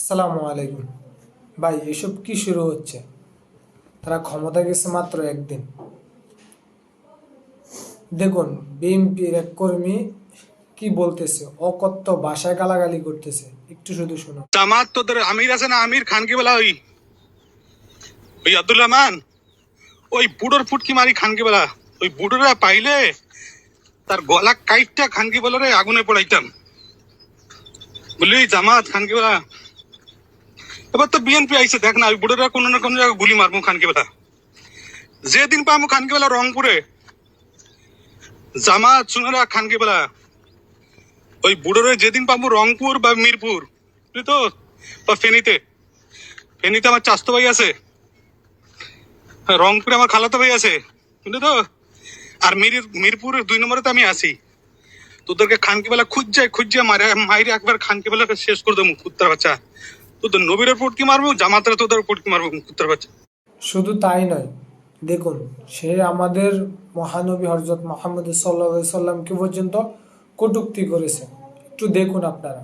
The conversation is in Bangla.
আসসালামু আলাইকুম। ভাই, এসব কি শুরু হচ্ছে? তারা ক্ষমতা গেছে মাত্র একদিন। দেখুন, বিএনপির এক কর্মী কি বলতেছে, অকথ্য ভাষায় গালাগালি করতেছে। একটু শুধু শোনো। জামাত তোদের আমির আছে না, আমির খান কি বলা, ওই ওই আব্দুল রহমান, ওই বুড়োর ফুটকি মারি খান কি বলা, ওই বুড়োরা পাইলে তার গলা কাইটটা খান কি বলা রে আগুনে পড়াইতাম। বলি জামাত খান কি বলা, এবার তো বিএনপি আইসে, দেখ না ওই বুড়োরা কোন না কোন জায়গায় গুলি মারবো খান কি বলা। যেদিন পাবো খান কি বলা রংপুরে, জামাত শুনেরা খান কি বলা, ওই বুড়োরে যেদিন পাবো রংপুর বা মিরপুর, বুঝলি তো, বা ফেনীতে, ফেনীতে আমার চাস্তো ভাই আছে, রংপুরে আমার খালাতো ভাই আছে, বুঝলি তো, আর মিরপুরের 2 নম্বরে তো আমি আছি। তোদেরকে খানকি বেলা খুঁজছে মাইরে একবার খানকি বেলা শেষ করে দেবো কুত্তার বাচ্চা। তোদের নবীরের পটকি মারবো, জামাতের তোদের পটকি মারবো কুত্তার বাচ্চা। শুধু তাই নয়, দেখুন, সে আমাদের মহানবী হযরত মুহাম্মদ সাল্লাল্লাহু আলাইহি সাল্লামকে পর্যন্ত কটূক্তি করেছে। একটু দেখুন আপনারা।